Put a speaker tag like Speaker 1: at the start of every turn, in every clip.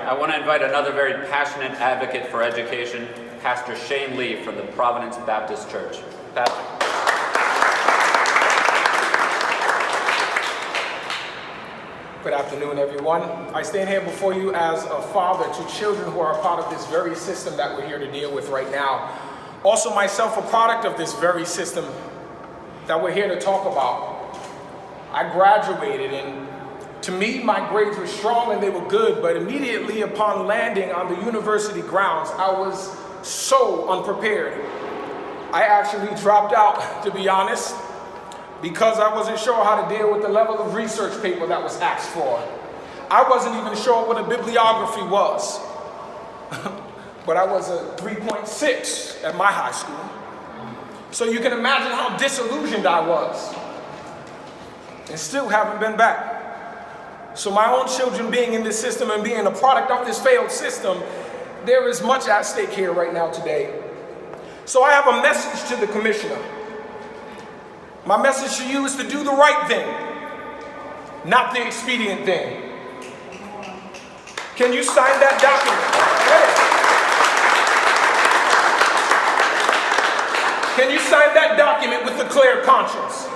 Speaker 1: I want to invite another very passionate advocate for education, Pastor Shane Lee from the Providence Baptist Church. Pastor.
Speaker 2: Good afternoon, everyone. I stand here before you as a father to children who are a part of this very system that we're here to deal with right now. Also myself, a product of this very system that we're here to talk about. I graduated, and to me, my grades were strong and they were good, but immediately upon landing on the university grounds, I was so unprepared. I actually dropped out, to be honest, because I wasn't sure how to deal with the level of research paper that was asked for. I wasn't even sure what a bibliography was. But I was a 3.6 at my high school. So you can imagine how disillusioned I was. And still haven't been back. So my own children being in this system and being a product of this failed system, there is much at stake here right now today. So I have a message to the commissioner. My message to you is to do the right thing, not the expedient thing. Can you sign that document? Can you sign that document with a clear conscience?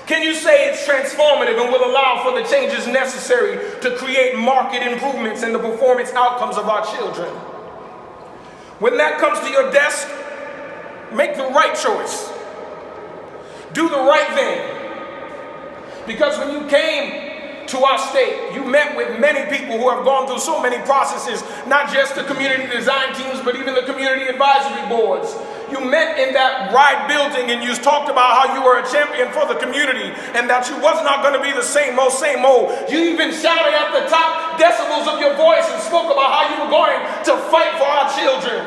Speaker 2: Can you say it's transformative and will allow for the changes necessary to create market improvements in the performance outcomes of our children? When that comes to your desk, make the right choice. Do the right thing. Because when you came to our state, you met with many people who have gone through so many processes, not just the community design teams, but even the community advisory boards. You met in that ride building and you talked about how you were a champion for the community and that you was not going to be the same old, same old. You even shouted at the top decibels of your voice and spoke about how you were going to fight for our children.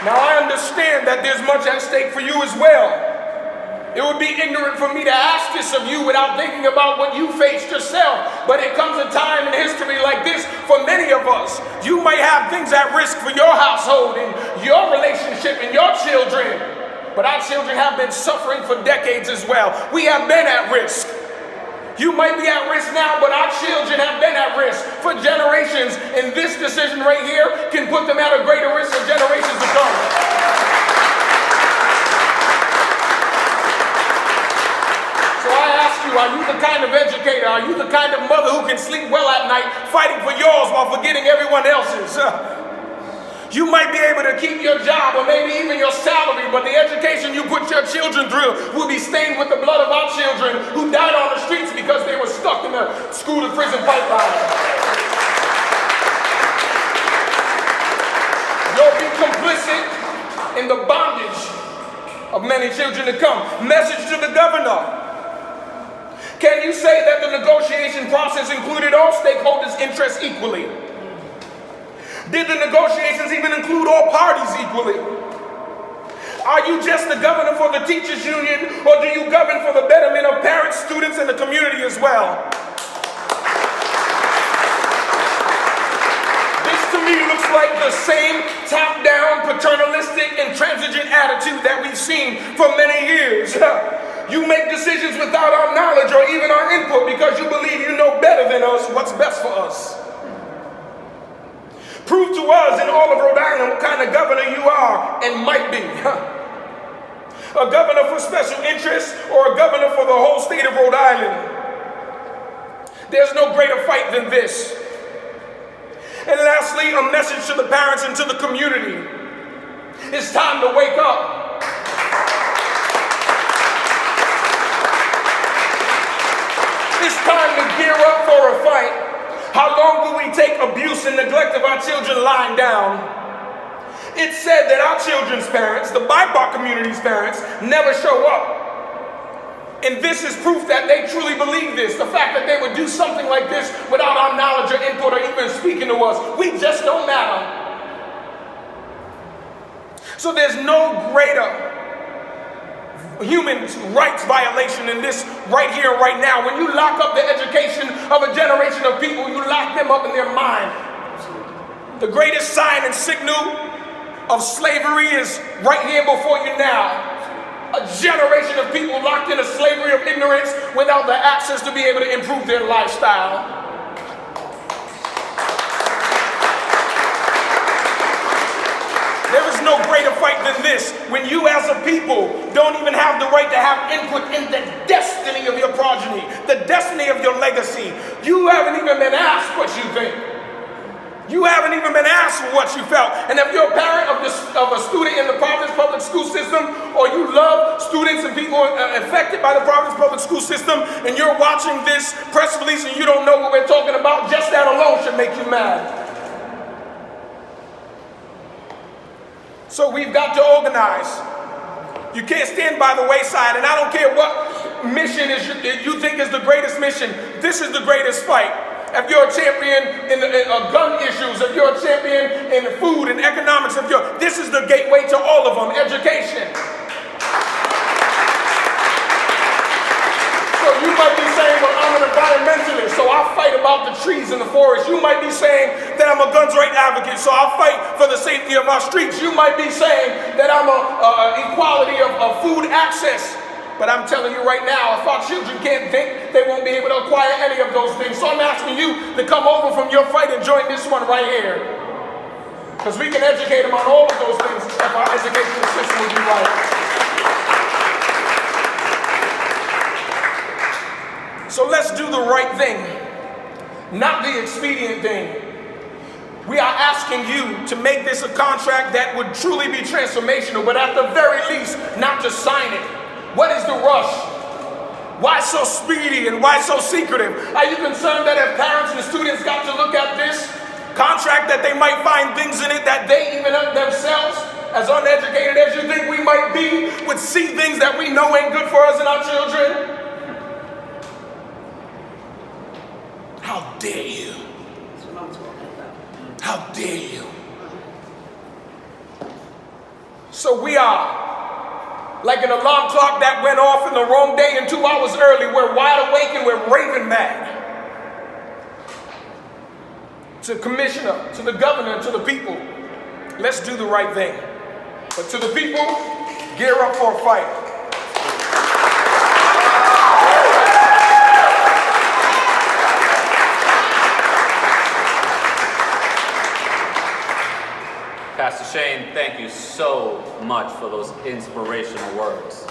Speaker 2: Now I understand that there's much at stake for you as well. It would be ignorant for me to ask this of you without thinking about what you faced yourself. But it comes a time in history like this for many of us. You might have things at risk for your household and your relationship and your children. But our children have been suffering for decades as well. We have been at risk. You might be at risk now, but our children have been at risk for generations. And this decision right here can put them at a greater risk for generations to come. So I ask you, are you the kind of educator, are you the kind of mother who can sleep well at night fighting for yours while forgetting everyone else's? You might be able to keep your job or maybe even your salary, but the education you put your children through will be stained with the blood of our children who died on the streets because they were stuck in the school-to-prison pipeline. You'll be complicit in the bondage of many children to come. Message to the governor. Can you say that the negotiation process included all stakeholders' interests equally? Did the negotiations even include all parties equally? Are you just the governor for the teachers union, or do you govern for the betterment of parents, students, and the community as well? This to me looks like the same top-down, paternalistic, intransigent attitude that we've seen for many years. You make decisions without our knowledge or even our input because you believe you know better than us what's best for us. Prove to us in all of Rhode Island what kind of governor you are and might be. A governor for special interests or a governor for the whole state of Rhode Island. There's no greater fight than this. And lastly, a message to the parents and to the community. It's time to wake up. It's time to gear up for a fight. How long will we take abuse and neglect of our children lying down? It's said that our children's parents, the BIPOC community's parents, never show up. And this is proof that they truly believe this. The fact that they would do something like this without our knowledge or input or even speaking to us. We just don't matter. So there's no greater human rights violation in this right here and right now. When you lock up the education of a generation of people, you lock them up in their mind. The greatest sign and signal of slavery is right here before you now. a generation of people locked in a slavery of ignorance without the access to be able to improve their lifestyle. There is no greater fight than this, when you as a people don't even have the right to have input in the destiny of your progeny, the destiny of your legacy. You haven't even been asked what you think. You haven't even been asked what you felt. And if you're a parent of a student in the Providence Public School System, or you love students and people affected by the Providence Public School System, and you're watching this press release and you don't know what we're talking about, just that alone should make you mad. So we've got to organize. You can't stand by the wayside, and I don't care what mission you think is the greatest mission. This is the greatest fight. If you're a champion in gun issues, if you're a champion in food and economics, this is the gateway to all of them, education. So you might be saying, well, I'm an environmentalist, so I'll fight about the trees in the forest. You might be saying that I'm a guns rights advocate, so I'll fight for the safety of our streets. You might be saying that I'm an equality of food access. But I'm telling you right now, if our children can't think, they won't be able to acquire any of those things. So I'm asking you to come over from your fight and join this one right here. Because we can educate them on all of those things if our educational system will be right. So let's do the right thing, not the expedient thing. We are asking you to make this a contract that would truly be transformational, but at the very least, not just sign it. What is the rush? Why so speedy and why so secretive? Are you concerned that if parents and students got to look at this contract that they might find things in it that they even themselves, as uneducated as you think we might be, would see things that we know ain't good for us and our children? How dare you?
Speaker 3: That's what I'm talking about.
Speaker 2: How dare you? So we are like an alarm clock that went off in the wrong day and 2 hours early. We're wide awake and we're raving mad. To the commissioner, to the governor, to the people, let's do the right thing. But to the people, gear up for a fight.
Speaker 1: Pastor Shane, thank you so much for those inspirational words.